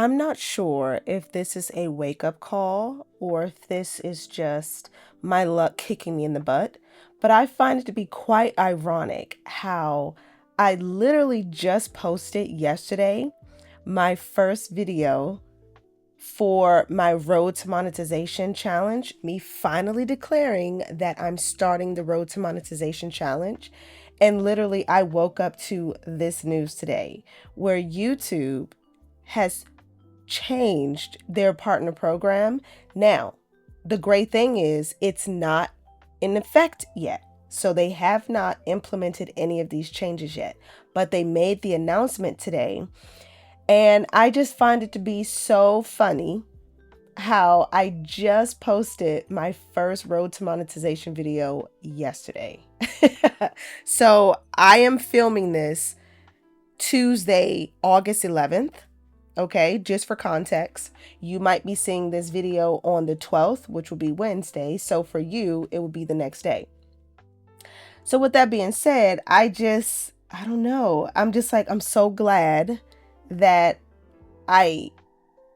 I'm not sure if this is a wake-up call or if this is just my luck kicking me in the butt, but I find it to be quite ironic how I literally just posted yesterday my first video for my Road to Monetization challenge, me finally declaring that I'm starting the Road to Monetization challenge. And literally, I woke up to this news today where YouTube has changed their partner program. Now, the great thing is it's not in effect yet. So they have not implemented any of these changes yet, but they made the announcement today. And I just find it to be so funny how I just posted my first Road to Monetization video yesterday. So I am filming this Tuesday, August 11th. Okay, just for context, you might be seeing this video on the 12th, which will be Wednesday. So for you, it will be the next day. So with that being said, I don't know. I'm just like, I'm so glad that I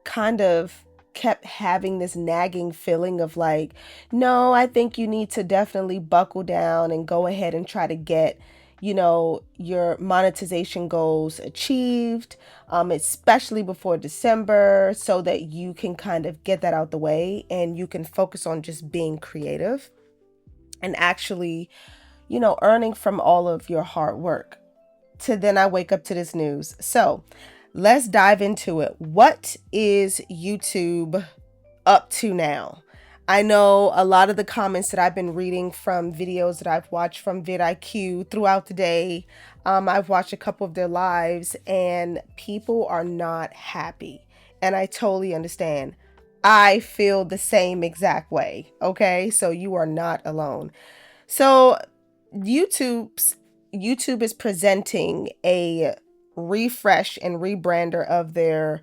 kind of kept having this nagging feeling of like, no, I think you need to definitely buckle down and go ahead and try to get, your monetization goals achieved, especially before December, so that you can kind of get that out the way and you can focus on just being creative and actually, earning from all of your hard work. To then I wake up to this news. So let's dive into it. What is YouTube up to now? I know a lot of the comments that I've been reading from videos that I've watched from vidIQ throughout the day. I've watched a couple of their lives and people are not happy. And I totally understand. I feel the same exact way. Okay, so you are not alone. So YouTube is presenting a refresh and rebrander of their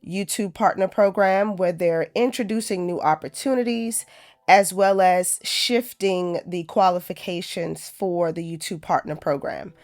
YouTube partner program where they're introducing new opportunities as well as shifting the qualifications for the YouTube partner program.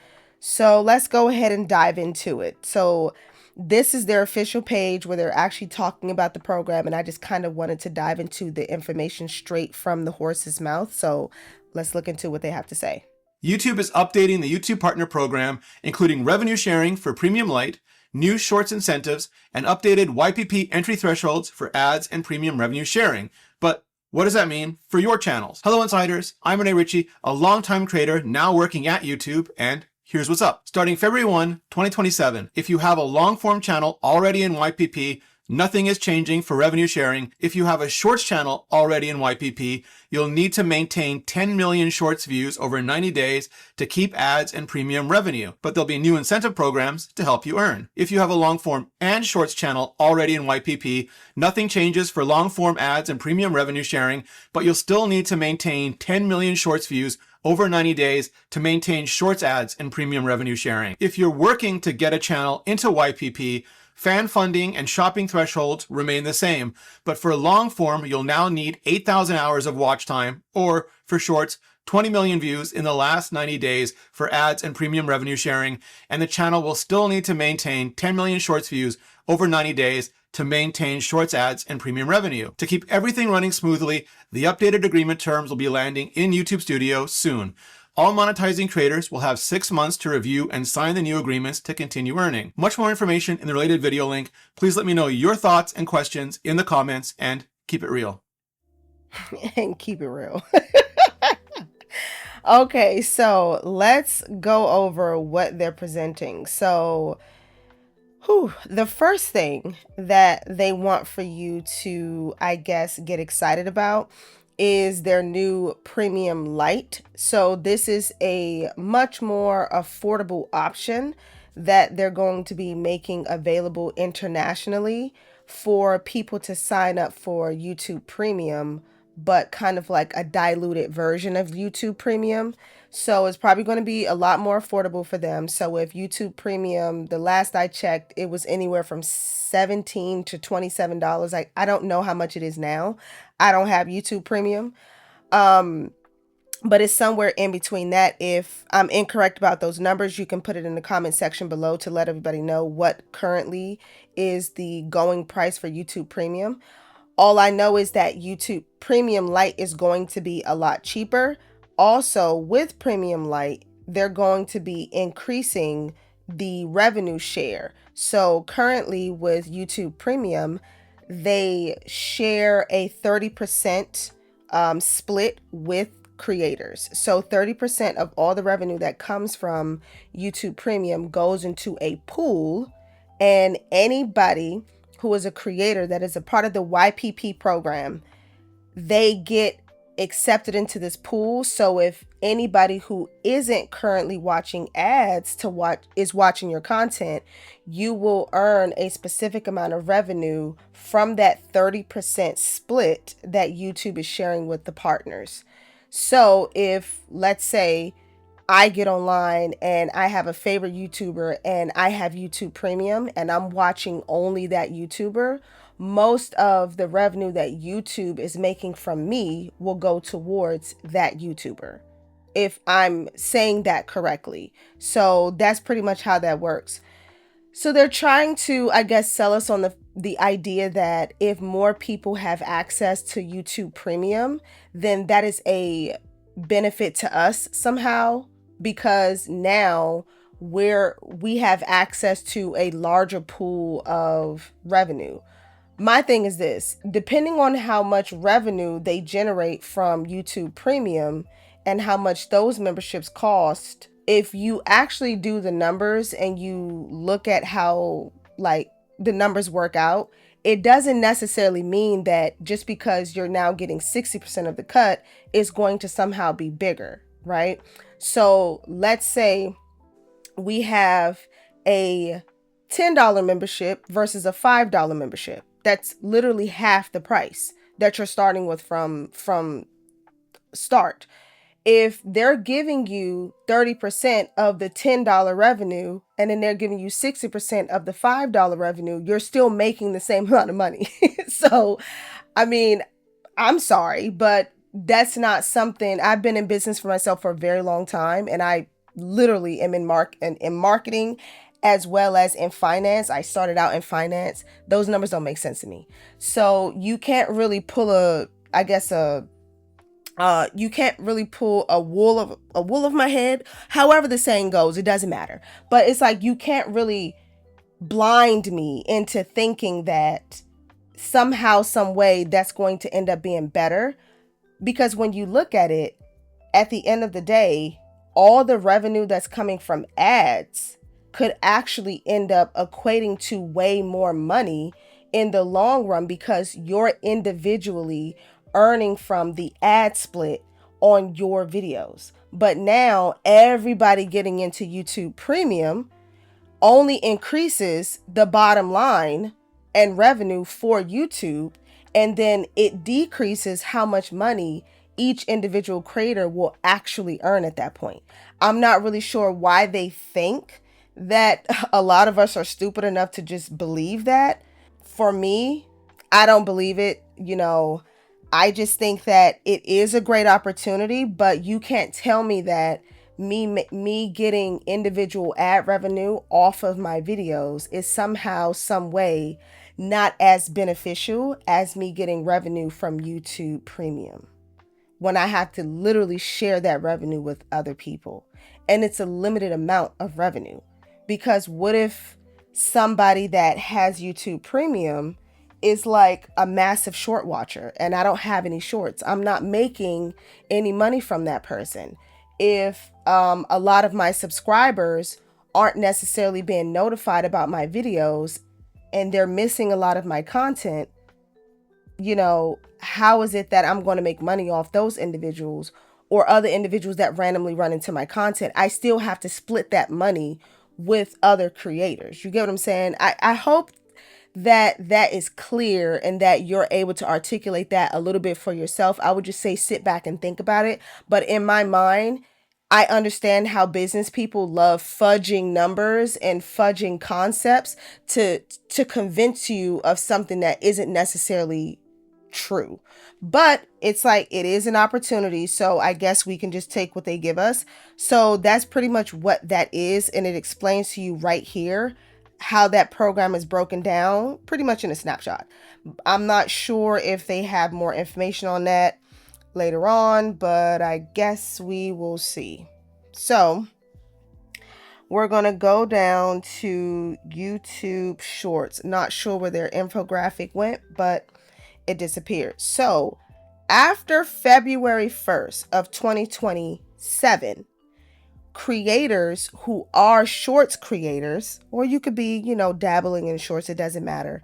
So let's go ahead and dive into it. So this is their official page where they're actually talking about the program, and I just kind of wanted to dive into the information straight from the horse's mouth. So let's look into what they have to say. YouTube is updating the YouTube Partner Program, including revenue sharing for Premium Lite, new Shorts incentives, and updated YPP entry thresholds for ads and premium revenue sharing. But what does that mean for your channels? Hello Insiders, I'm Renee Ritchie, a longtime creator now working at YouTube, and here's what's up. Starting February 1, 2027, if you have a long-form channel already in YPP, nothing is changing for revenue sharing. If you have a Shorts channel already in YPP, you'll need to maintain 10 million Shorts views over 90 days to keep ads and premium revenue, but there'll be new incentive programs to help you earn. If you have a long form and Shorts channel already in YPP, nothing changes for long form ads and premium revenue sharing, but you'll still need to maintain 10 million Shorts views over 90 days to maintain Shorts ads and premium revenue sharing. If you're working to get a channel into YPP, fan funding and shopping thresholds remain the same, but for long form, you'll now need 8,000 hours of watch time, or for Shorts, 20 million views in the last 90 days for ads and premium revenue sharing, and the channel will still need to maintain 10 million Shorts views over 90 days to maintain Shorts ads and premium revenue. To keep everything running smoothly, the updated agreement terms will be landing in YouTube Studio soon. All monetizing creators will have 6 months to review and sign the new agreements to continue earning. Much more information in the related video link. Please let me know your thoughts and questions in the comments, and keep it real. And keep it real. Okay, so let's go over what they're presenting. So, the first thing that they want for you to, I guess, get excited about is their new Premium Lite. So this is a much more affordable option that they're going to be making available internationally for people to sign up for YouTube Premium, but kind of like a diluted version of YouTube Premium. So it's probably going to be a lot more affordable for them. So if YouTube Premium, the last I checked, it was anywhere from $17 to $27. I don't know how much it is now. I don't have YouTube Premium. but it's somewhere in between that. If I'm incorrect about those numbers, you can put it in the comment section below to let everybody know what currently is the going price for YouTube Premium. All I know is that YouTube Premium Lite is going to be a lot cheaper. Also, with Premium Lite, they're going to be increasing the revenue share. So currently with YouTube Premium, they share a 30% split with creators. So 30% of all the revenue that comes from YouTube Premium goes into a pool, and anybody who is a creator that is a part of the YPP program, they get accepted into this pool. So if anybody who isn't currently watching ads to watch is watching your content, you will earn a specific amount of revenue from that 30% split that YouTube is sharing with the partners. So if, let's say, I get online and I have a favorite YouTuber and I have YouTube Premium and I'm watching only that YouTuber, most of the revenue that YouTube is making from me will go towards that YouTuber, if I'm saying that correctly. So that's pretty much how that works. So they're trying to, I guess, sell us on the idea that if more people have access to YouTube Premium, then that is a benefit to us somehow, because now we have access to a larger pool of revenue. My thing is this: depending on how much revenue they generate from YouTube Premium and how much those memberships cost, if you actually do the numbers and you look at how, like, the numbers work out, it doesn't necessarily mean that just because you're now getting 60% of the cut is going to somehow be bigger, right? So let's say we have a $10 membership versus a $5 membership. That's literally half the price that you're starting with from start. If they're giving you 30% of the $10 revenue and then they're giving you 60% of the $5 revenue, you're still making the same amount of money. So, I mean, I'm sorry, but that's not something. I've been in business for myself for a very long time, and I literally am in marketing as well as in finance. I started out in finance. Those numbers don't make sense to me. So you can't really pull you can't really pull a wool of my head. However the saying goes, it doesn't matter. But it's like you can't really blind me into thinking that somehow, some way, that's going to end up being better. Because when you look at it, at the end of the day, all the revenue that's coming from ads could actually end up equating to way more money in the long run, because you're individually earning from the ad split on your videos. But now everybody getting into YouTube Premium only increases the bottom line and revenue for YouTube, and then it decreases how much money each individual creator will actually earn at that point. I'm not really sure why they think that a lot of us are stupid enough to just believe that. For me, I don't believe it. I just think that it is a great opportunity, but you can't tell me that me getting individual ad revenue off of my videos is somehow, some way, not as beneficial as me getting revenue from YouTube Premium, when I have to literally share that revenue with other people. And it's a limited amount of revenue. Because what if somebody that has YouTube Premium is like a massive short watcher and I don't have any shorts? I'm not making any money from that person. If a lot of my subscribers aren't necessarily being notified about my videos and they're missing a lot of my content, how is it that I'm going to make money off those individuals or other individuals that randomly run into my content? I still have to split that money with other creators. You get what I'm saying? I hope that is clear and that you're able to articulate that a little bit for yourself. I would just say sit back and think about it. But in my mind, I understand how business people love fudging numbers and fudging concepts to convince you of something that isn't necessarily true. But it's like it is an opportunity, so I guess we can just take what they give us. So that's pretty much what that is, and it explains to you right here how that program is broken down pretty much in a snapshot. I'm not sure if they have more information on that later on, but I guess we will see. So we're going to go down to YouTube Shorts. Not sure where their infographic went, but it disappeared. So after February 1st of 2027, creators who are shorts creators, or you could be, dabbling in shorts, it doesn't matter.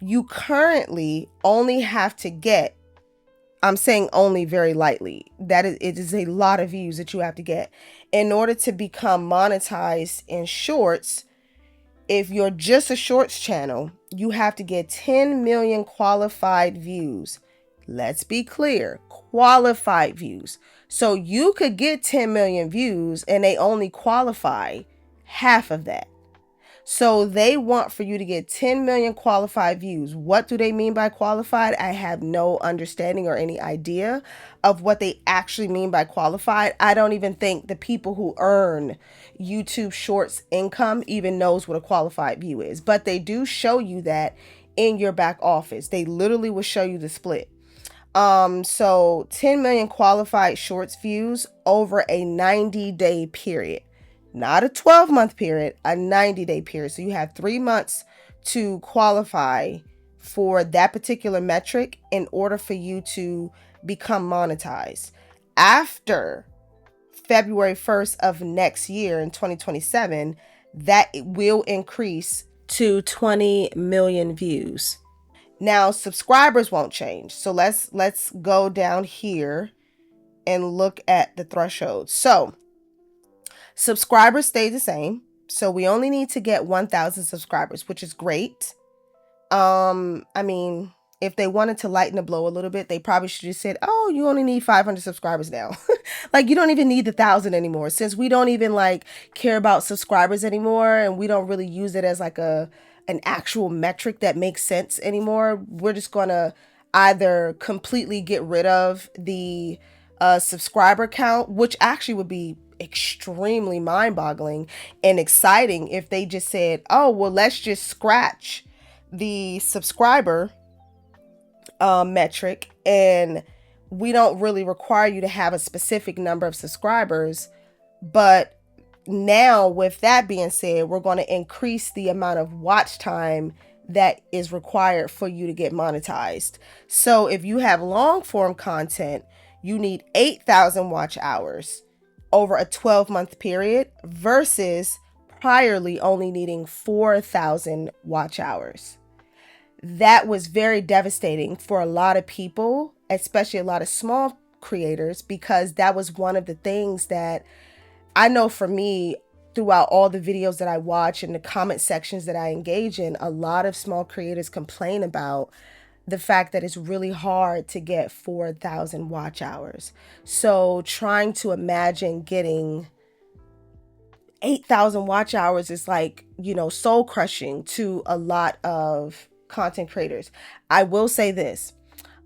You currently only have to get, I'm saying only very lightly, it is a lot of views that you have to get in order to become monetized in shorts. If you're just a shorts channel, you have to get 10 million qualified views. Let's be clear, qualified views. So you could get 10 million views and they only qualify half of that. So they want for you to get 10 million qualified views. What do they mean by qualified? I have no understanding or any idea of what they actually mean by qualified. I don't even think the people who earn YouTube Shorts income even knows what a qualified view is. But they do show you that in your back office. They literally will show you the split. So 10 million qualified shorts views over a 90-day period. Not a 12-month period, a 90-day period. So you have 3 months to qualify for that particular metric in order for you to become monetized. After February 1st of next year in 2027, that will increase to 20 million views. Now, subscribers won't change. So let's go down here and look at the threshold. So subscribers stay the same. So we only need to get 1,000 subscribers, which is great. I mean, if they wanted to lighten the blow a little bit, they probably should have said, oh, you only need 500 subscribers now. Like, you don't even need the 1,000 anymore, since we don't even care about subscribers anymore, and we don't really use it as an actual metric that makes sense anymore. We're just gonna either completely get rid of the subscriber count, which actually would be extremely mind-boggling and exciting if they just said, oh, well, let's just scratch the subscriber metric, and we don't really require you to have a specific number of subscribers. But now, with that being said, we're going to increase the amount of watch time that is required for you to get monetized. So if you have long form content, you need 8,000 watch hours over a 12-month period versus priorly only needing 4,000 watch hours. That was very devastating for a lot of people, especially a lot of small creators, because that was one of the things that I know for me, throughout all the videos that I watch and the comment sections that I engage in, a lot of small creators complain about the fact that it's really hard to get 4,000 watch hours. So trying to imagine getting 8,000 watch hours is soul crushing to a lot of content creators. I will say this.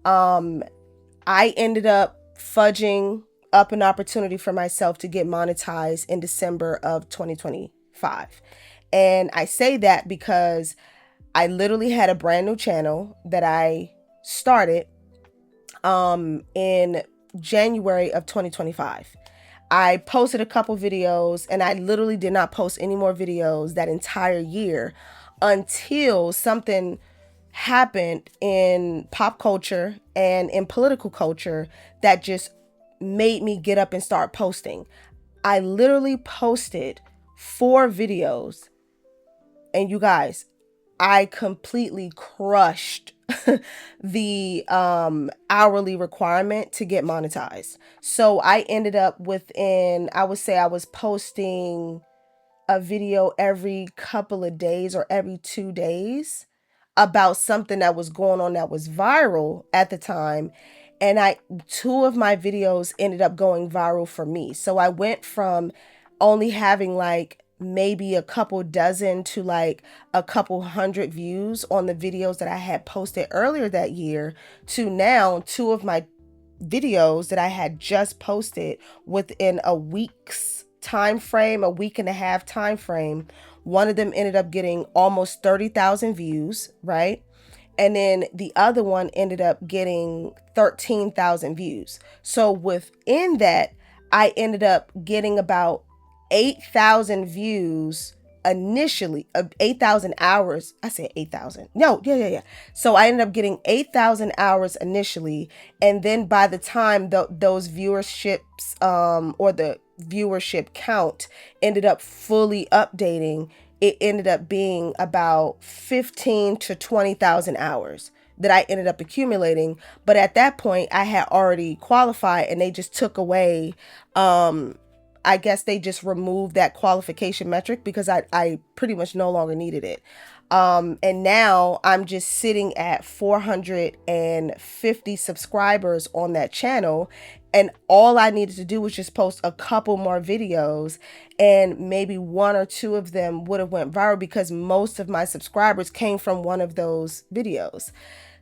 I ended up fudging up an opportunity for myself to get monetized in December of 2025. And I say that because I literally had a brand new channel that I started in January of 2025. I posted a couple videos, and I literally did not post any more videos that entire year until something happened in pop culture and in political culture that just made me get up and start posting. I literally posted 4 videos, and you guys, I completely crushed the hourly requirement to get monetized. So I ended up within, I would say I was posting a video every couple of days or every 2 days about something that was going on that was viral at the time. And 2 of my videos ended up going viral for me. So I went from only having maybe a couple dozen to like a couple hundred views on the videos that I had posted earlier that year, to now two of my videos that I had just posted within a week's time frame, a week and a half time frame. One of them ended up getting almost 30,000 views, right? And then the other one ended up getting 13,000 views. So within that, I ended up getting about 8,000 views initially, 8,000 hours. I said 8,000. No, yeah. So I ended up getting 8,000 hours initially. And then by the time those viewerships, or the viewership count ended up fully updating, it ended up being about 15 to 20,000 hours that I ended up accumulating. But at that point, I had already qualified, and they just took away, I guess they just removed that qualification metric because I pretty much no longer needed it. And now I'm just sitting at 450 subscribers on that channel. And all I needed to do was just post a couple more videos, and maybe one or two of them would have went viral because most of my subscribers came from one of those videos.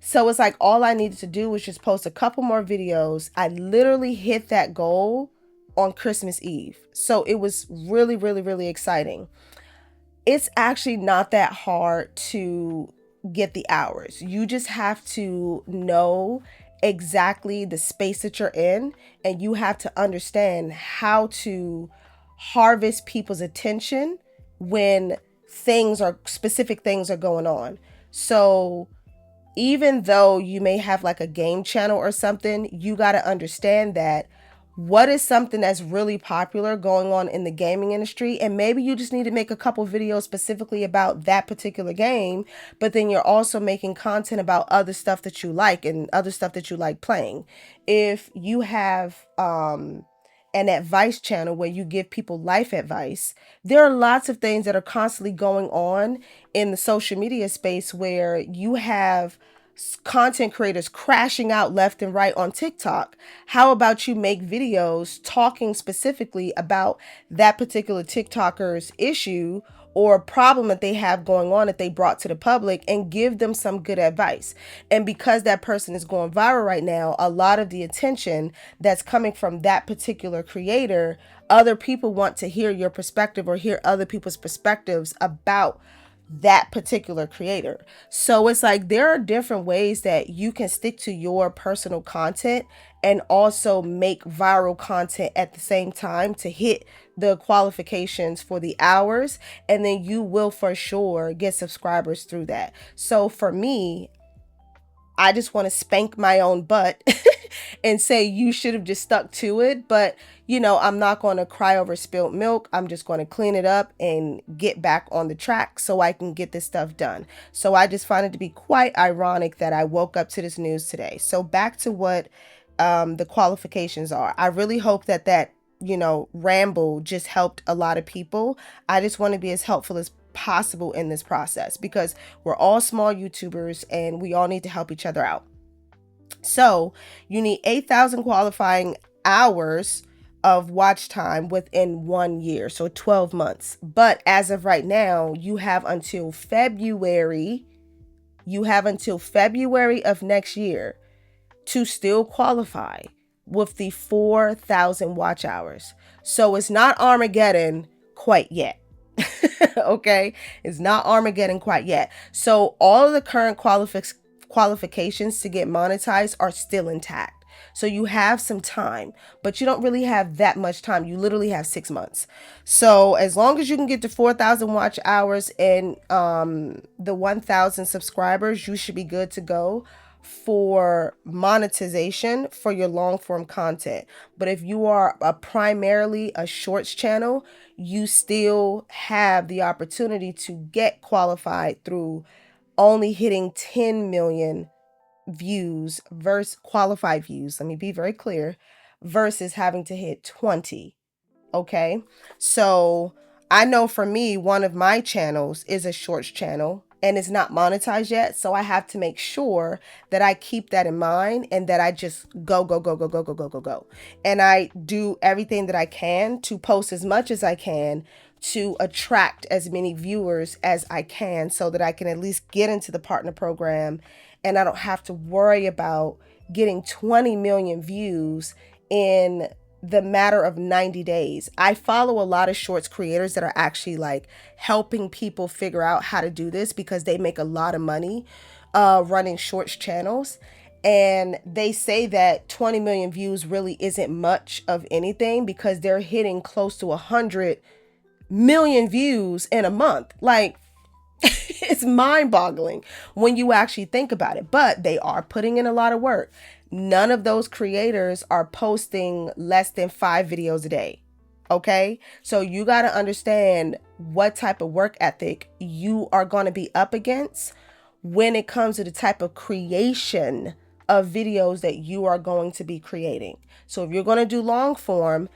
So it's like all I needed to do was just post a couple more videos. I literally hit that goal on Christmas Eve. So it was really, really, really exciting. It's actually not that hard to get the hours. You just have to know exactly the space that you're in, and you have to understand how to harvest people's attention when specific things are going on. So even though you may have like a game channel or something, you got to understand that what is something that's really popular going on in the gaming industry, and maybe you just need to make a couple videos specifically about that particular game, but then you're also making content about other stuff that you like and other stuff that you like playing. If you have an advice channel where you give people life advice, there are lots of things that are constantly going on in the social media space where you have content creators crashing out left and right on TikTok. How about you make videos talking specifically about that particular TikToker's issue or problem that they have going on that they brought to the public, and give them some good advice? And because that person is going viral right now, a lot of the attention that's coming from that particular creator, other people want to hear your perspective or hear other people's perspectives about that particular creator. So it's like there are different ways that you can stick to your personal content and also make viral content at the same time to hit the qualifications for the hours, and then you will for sure get subscribers through that. So for me, I just want to spank my own butt and say you should have just stuck to it. But, I'm not going to cry over spilled milk. I'm just going to clean it up and get back on the track so I can get this stuff done. So I just find it to be quite ironic that I woke up to this news today. So back to what the qualifications are. I really hope that ramble just helped a lot of people. I just want to be as helpful as possible in this process because we're all small YouTubers and we all need to help each other out. So you need 8,000 qualifying hours of watch time within 1 year, so 12 months. But as of right now, you have until February of next year to still qualify with the 4,000 watch hours. So it's not Armageddon quite yet. Okay, it's not Armageddon quite yet. So all of the current qualifications to get monetized are still intact. So you have some time, but you don't really have that much time. You literally have 6 months. So as long as you can get to 4,000 watch hours and the 1,000 subscribers, you should be good to go for monetization for your long form content. But if you are primarily a shorts channel, you still have the opportunity to get qualified through only hitting 10 million views versus qualified views. Let me be very clear, versus having to hit 20. Okay. So I know for me, one of my channels is a shorts channel and it's not monetized yet. So I have to make sure that I keep that in mind and that I just go. And I do everything that I can to post as much as I can to attract as many viewers as I can so that I can at least get into the partner program and I don't have to worry about getting 20 million views in the matter of 90 days. I follow a lot of shorts creators that are actually like helping people figure out how to do this because they make a lot of money running shorts channels. And they say that 20 million views really isn't much of anything because they're hitting close to 100 million views in a month. Like, it's mind boggling when you actually think about it, but they are putting in a lot of work. None of those creators are posting less than 5 videos a day. Okay. So you got to understand what type of work ethic you are going to be up against when it comes to the type of creation of videos that you are going to be creating. So if you're going to do long form,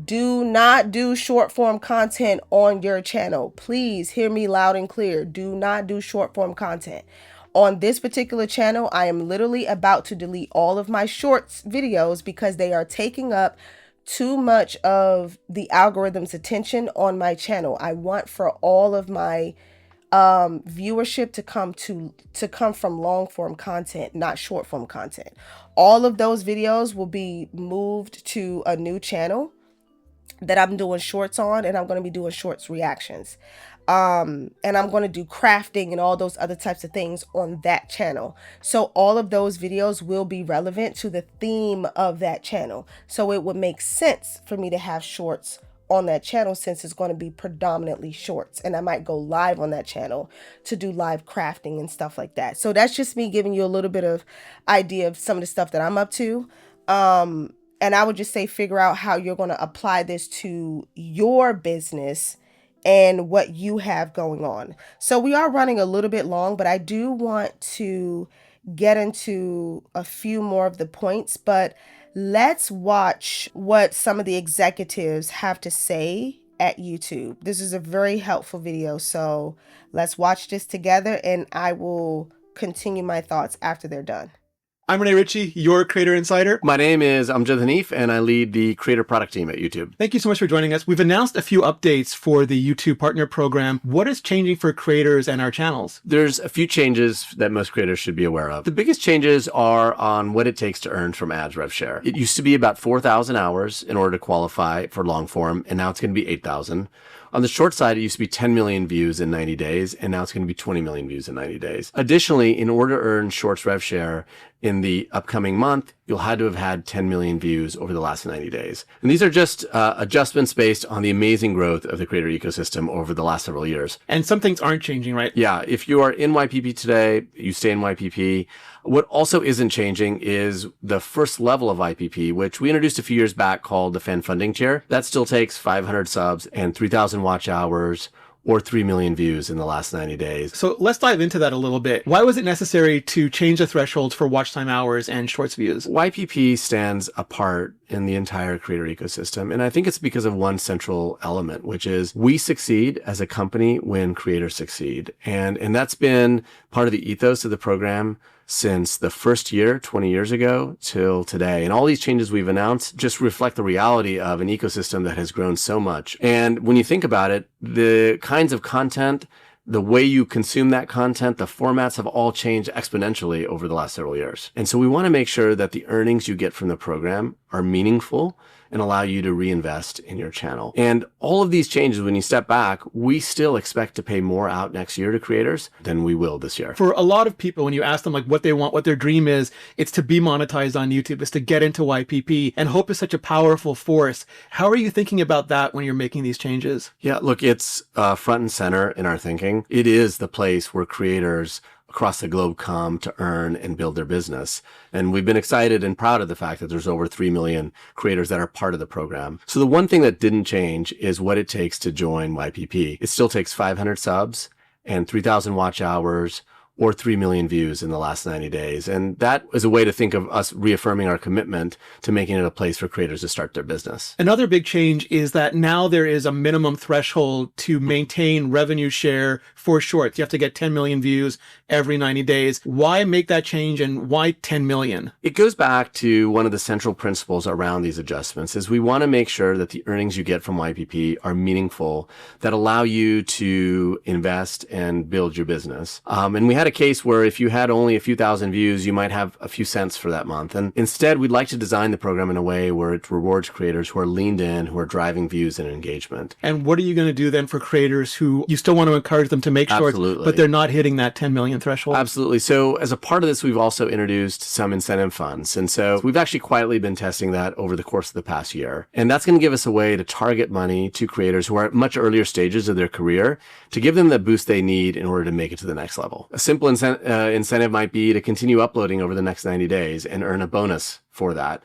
do not do short form content on your channel. Please hear me loud and clear. Do not do short form content. On this particular channel, I am literally about to delete all of my shorts videos because they are taking up too much of the algorithm's attention on my channel. I want for all of my viewership to come from long form content, not short form content. All of those videos will be moved to a new channel that I'm doing shorts on, and I'm going to be doing shorts reactions. And I'm going to do crafting and all those other types of things on that channel. So all of those videos will be relevant to the theme of that channel. So it would make sense for me to have shorts on that channel since it's going to be predominantly shorts, and I might go live on that channel to do live crafting and stuff like that. So that's just me giving you a little bit of idea of some of the stuff that I'm up to. And I would just say figure out how you're going to apply this to your business and what you have going on. So we are running a little bit long, but I do want to get into a few more of the points, but let's watch what some of the executives have to say at YouTube. This is a very helpful video, so let's watch this together and I will continue my thoughts after they're done. I'm Renee Ritchie, your Creator Insider. My name is Amjad Hanif, and I lead the creator product team at YouTube. Thank you so much for joining us. We've announced a few updates for the YouTube Partner Program. What is changing for creators and our channels? There's a few changes that most creators should be aware of. The biggest changes are on what it takes to earn from ads rev share. It used to be about 4,000 hours in order to qualify for long form, and now it's going to be 8,000. On the short side, it used to be 10 million views in 90 days, and now it's going to be 20 million views in 90 days. Additionally, in order to earn shorts rev share in the upcoming month, you'll have to have had 10 million views over the last 90 days. And these are just adjustments based on the amazing growth of the creator ecosystem over the last several years. And some things aren't changing, right? Yeah. If you are in YPP today, you stay in YPP. What also isn't changing is the first level of IPP, which we introduced a few years back called the fan funding tier. That still takes 500 subs and 3,000 watch hours or 3 million views in the last 90 days. So let's dive into that a little bit. Why was it necessary to change the thresholds for watch time hours and shorts views? YPP stands apart in the entire creator ecosystem. And I think it's because of one central element, which is we succeed as a company when creators succeed. And that's been part of the ethos of the program since the first year, 20 years ago, till today. And all these changes we've announced just reflect the reality of an ecosystem that has grown so much. And when you think about it, the kinds of content, the way you consume that content, the formats have all changed exponentially over the last several years. And so we want to make sure that the earnings you get from the program are meaningful and allow you to reinvest in your channel. And all of these changes, when you step back, we still expect to pay more out next year to creators than we will this year. For a lot of people, when you ask them like what they want, what their dream is, it's to be monetized on YouTube, it's to get into YPP, and hope is such a powerful force. How are you thinking about that when you're making these changes? Yeah, look, it's front and center in our thinking. It is the place where creators across the globe come to earn and build their business. And we've been excited and proud of the fact that there's over 3 million creators that are part of the program. So the one thing that didn't change is what it takes to join YPP. It still takes 500 subs and 3,000 watch hours or 3 million views in the last 90 days. And that is a way to think of us reaffirming our commitment to making it a place for creators to start their business. Another big change is that now there is a minimum threshold to maintain revenue share for shorts. You have to get 10 million views every 90 days. Why make that change, and why 10 million? It goes back to one of the central principles around these adjustments is we want to make sure that the earnings you get from YPP are meaningful, that allow you to invest and build your business. And we had a case where if you had only a few thousand views, you might have a few cents for that month. And instead, we'd like to design the program in a way where it rewards creators who are leaned in, who are driving views and engagement. And what are you going to do then for creators who you still want to encourage them to make shorts, but they're not hitting that 10 million threshold? Absolutely. So as a part of this, we've also introduced some incentive funds. And so we've actually quietly been testing that over the course of the past year. And that's going to give us a way to target money to creators who are at much earlier stages of their career to give them the boost they need in order to make it to the next level. A simple incentive might be to continue uploading over the next 90 days and earn a bonus for that.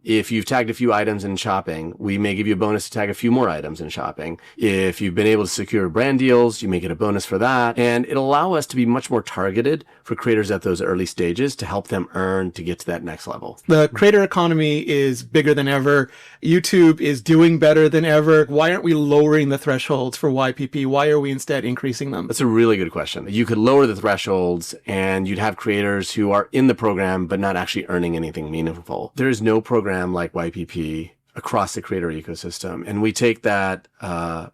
If you've tagged a few items in shopping, we may give you a bonus to tag a few more items in shopping. If you've been able to secure brand deals, you may get a bonus for that. And it'll allow us to be much more targeted for creators at those early stages to help them earn to get to that next level. The creator economy is bigger than ever. YouTube is doing better than ever. Why aren't we lowering the thresholds for YPP? Why are we instead increasing them? That's a really good question. You could lower the thresholds and you'd have creators who are in the program but not actually earning anything meaningful. There is no program like YPP across the creator ecosystem. And we take that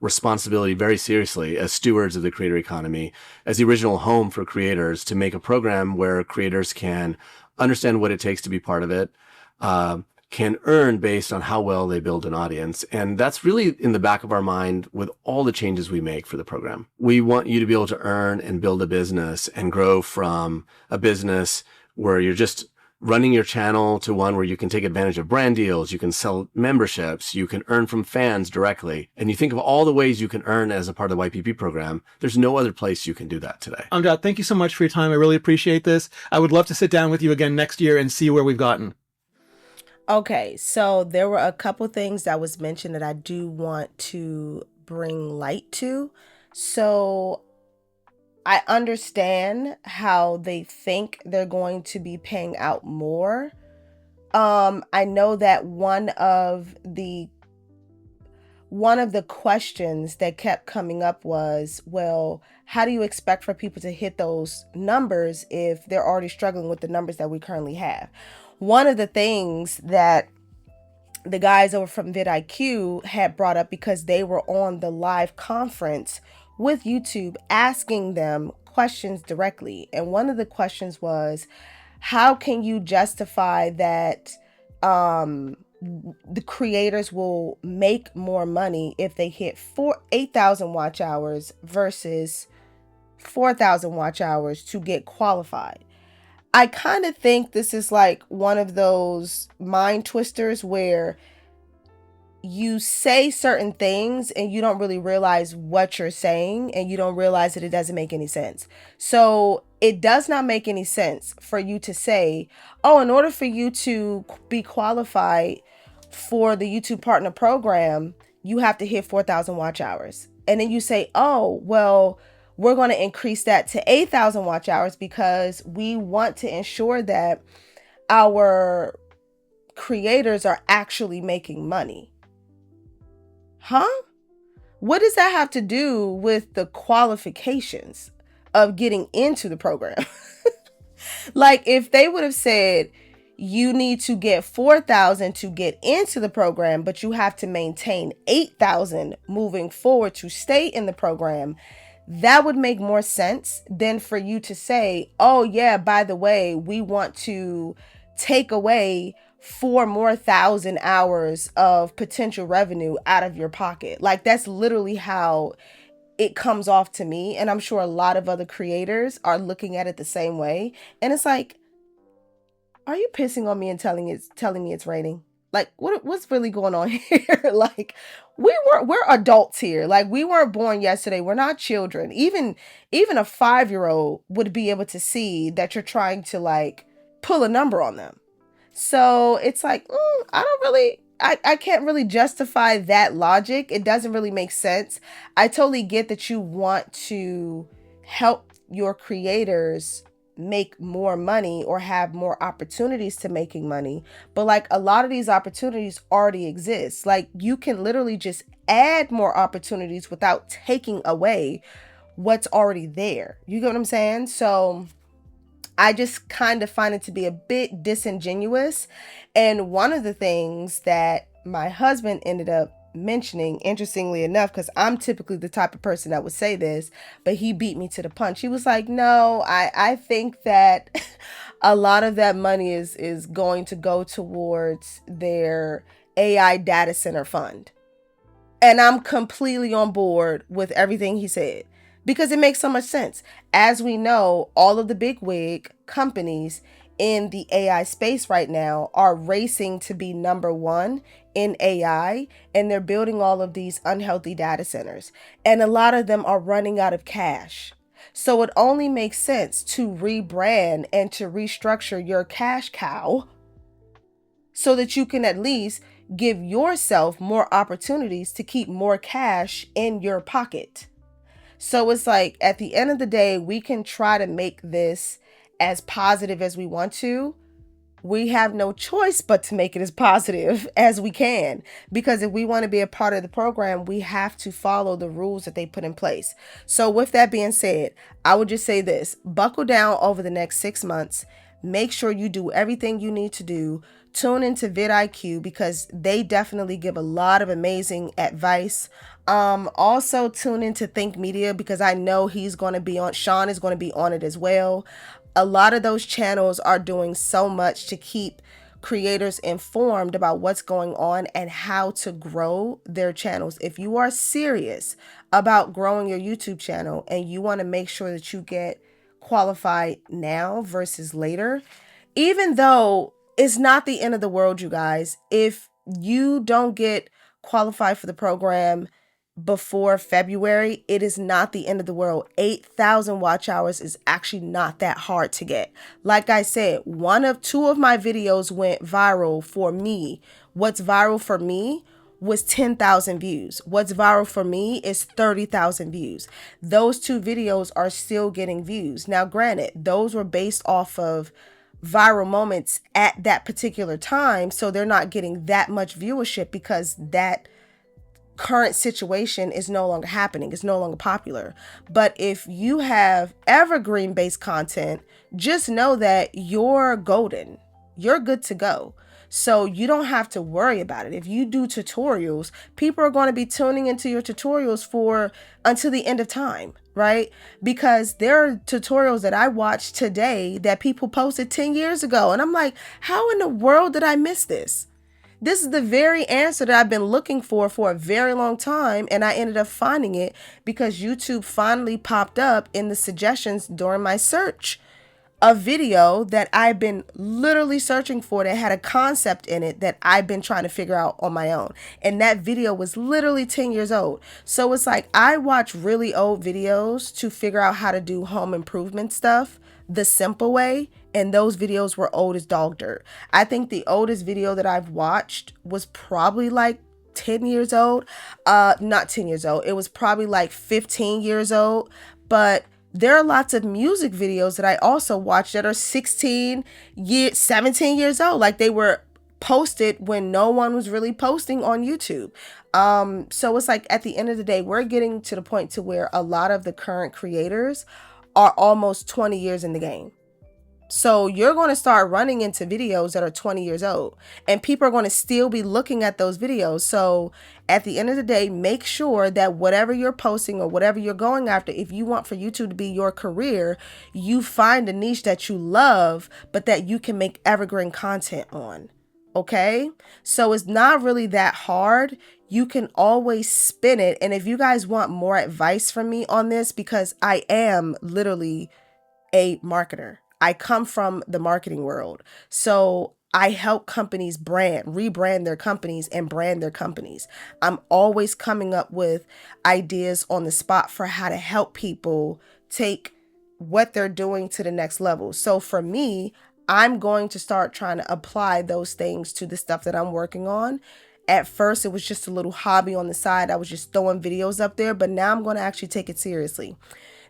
responsibility very seriously as stewards of the creator economy, as the original home for creators, to make a program where creators can understand what it takes to be part of it, can earn based on how well they build an audience. And that's really in the back of our mind with all the changes we make for the program. We want you to be able to earn and build a business and grow from a business where you're just running your channel to one where you can take advantage of brand deals, you can sell memberships, you can earn from fans directly. And you think of all the ways you can earn as a part of the YPP program. There's no other place you can do that today. Amjad, thank you so much for your time. I really appreciate this. I would love to sit down with you again next year and see where we've gotten. Okay, so there were a couple things that was mentioned that I do want to bring light to. So I understand how they think they're going to be paying out more. I know that one of the questions that kept coming up was, well, how do you expect for people to hit those numbers if they're already struggling with the numbers that we currently have? One of the things that the guys over from vidIQ had brought up, because they were on the live conference with YouTube asking them questions directly. And one of the questions was, how can you justify that the creators will make more money if they hit 8,000 watch hours versus 4,000 watch hours to get qualified? I kind of think this is like one of those mind twisters where you say certain things and you don't really realize what you're saying, and you don't realize that it doesn't make any sense. So it does not make any sense for you to say, oh, in order for you to be qualified for the YouTube Partner Program, you have to hit 4,000 watch hours. And then you say, oh, well, we're going to increase that to 8,000 watch hours because we want to ensure that our creators are actually making money. Huh? What does that have to do with the qualifications of getting into the program? Like, if they would have said you need to get 4,000 to get into the program, but you have to maintain 8,000 moving forward to stay in the program, that would make more sense than for you to say, oh yeah, by the way, we want to take away 4,000 more hours of potential revenue out of your pocket. Like, that's literally how it comes off to me. And I'm sure a lot of other creators are looking at it the same way. And it's like, are you pissing on me and telling me it's raining? Like, what's really going on here? Like, we're adults here. Like, we weren't born yesterday. We're not children. Even a 5-year-old would be able to see that you're trying to like pull a number on them. So it's like, I can't really justify that logic. It doesn't really make sense. I totally get that you want to help your creators make more money or have more opportunities to making money, but like a lot of these opportunities already exist. Like you can literally just add more opportunities without taking away what's already there. You get what I'm saying? So I just kind of find it to be a bit disingenuous. And one of the things that my husband ended up mentioning, interestingly enough, because I'm typically the type of person that would say this, but he beat me to the punch. He was like, no, I think that a lot of that money is going to go towards their AI data center fund. And I'm completely on board with everything he said because it makes so much sense. As we know, all of the big wig companies in the AI space right now are racing to be number one in AI, and they're building all of these unhealthy data centers. And a lot of them are running out of cash. So it only makes sense to rebrand and to restructure your cash cow so that you can at least give yourself more opportunities to keep more cash in your pocket. So it's like at the end of the day, we can try to make this as positive as we want to. We have no choice but to make it as positive as we can, because if we want to be a part of the program, we have to follow the rules that they put in place. So with that being said, I would just say this: buckle down over the next 6 months. Make sure you do everything you need to do. Tune into vidIQ because they definitely give a lot of amazing advice. Also tune into Think Media because I know he's going to be on, Sean is going to be on it as well. A lot of those channels are doing so much to keep creators informed about what's going on and how to grow their channels. If you are serious about growing your YouTube channel and you want to make sure that you get qualified now versus later, even though it's not the end of the world, you guys, if you don't get qualified for the program before February, it is not the end of the world. 8,000 watch hours is actually not that hard to get. Like I said, two of my videos went viral for me. What's viral for me was 10,000 views. What's viral for me is 30,000 views. Those two videos are still getting views. Now, granted, those were based off of viral moments at that particular time, so they're not getting that much viewership because that current situation is no longer happening. It's no longer popular. But if you have evergreen based content, just know that you're golden. You're good to go. So you don't have to worry about it. If you do tutorials, people are going to be tuning into your tutorials for until the end of time, right? Because there are tutorials that I watched today that people posted 10 years ago. And I'm like, how in the world did I miss this? This is the very answer that I've been looking for a very long time, and I ended up finding it because YouTube finally popped up in the suggestions during my search. A video that I've been literally searching for that had a concept in it that I've been trying to figure out on my own. And that video was literally 10 years old. So it's like I watch really old videos to figure out how to do home improvement stuff the simple way. And those videos were old as dog dirt. I think the oldest video that I've watched was probably like 10 years old. Not 10 years old. It was probably like 15 years old. But there are lots of music videos that I also watch that are 17 years old. Like they were posted when no one was really posting on YouTube. So it's like at the end of the day, we're getting to the point to where a lot of the current creators are almost 20 years in the game. So you're going to start running into videos that are 20 years old and people are going to still be looking at those videos. So at the end of the day, make sure that whatever you're posting or whatever you're going after, if you want for YouTube to be your career, you find a niche that you love, but that you can make evergreen content on. Okay? So it's not really that hard. You can always spin it. And if you guys want more advice from me on this, because I am literally a marketer. I come from the marketing world. So I help companies rebrand their companies and brand their companies. I'm always coming up with ideas on the spot for how to help people take what they're doing to the next level. So for me, I'm going to start trying to apply those things to the stuff that I'm working on. At first, it was just a little hobby on the side. I was just throwing videos up there, but now I'm going to actually take it seriously.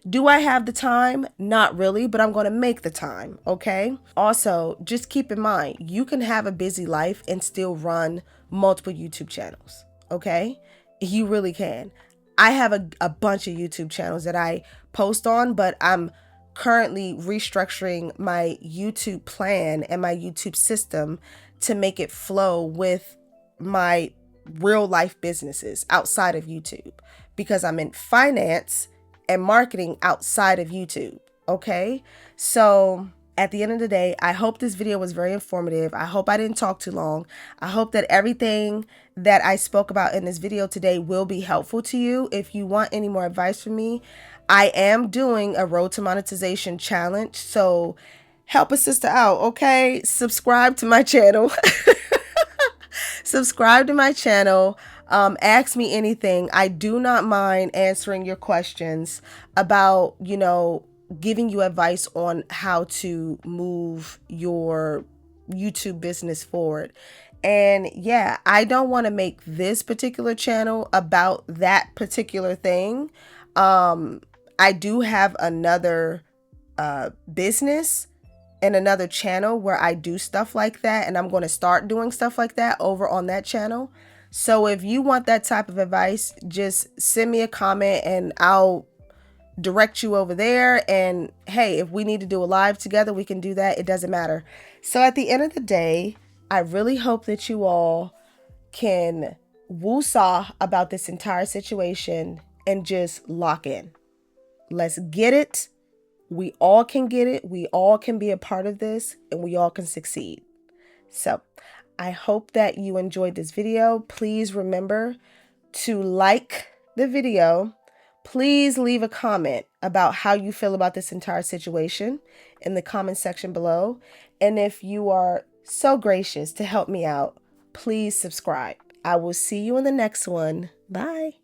Do I have the time? Not really, but I'm going to make the time, okay? Also, just keep in mind, you can have a busy life and still run multiple YouTube channels, okay? You really can. I have a bunch of YouTube channels that I post on, but I'm currently restructuring my YouTube plan and my YouTube system to make it flow with my real life businesses outside of YouTube because I'm in finance and marketing outside of YouTube. Okay. So at the end of the day, I hope this video was very informative. I hope I didn't talk too long. I hope that everything that I spoke about in this video today will be helpful to you. If you want any more advice from me, I am doing a Road to Monetization challenge. So help a sister out. Okay. Subscribe to my channel. Subscribe to my channel. Ask me anything. I do not mind answering your questions about, giving you advice on how to move your YouTube business forward. And yeah, I don't want to make this particular channel about that particular thing. I do have another business and another channel where I do stuff like that, and I'm going to start doing stuff like that over on that channel. So if you want that type of advice, just send me a comment and I'll direct you over there. And hey, if we need to do a live together, we can do that. It doesn't matter. So at the end of the day, I really hope that you all can woo-saw about this entire situation and just lock in. Let's get it. We all can get it. We all can be a part of this, and we all can succeed. So I hope that you enjoyed this video. Please remember to like the video. Please leave a comment about how you feel about this entire situation in the comment section below. And if you are so gracious to help me out, please subscribe. I will see you in the next one. Bye.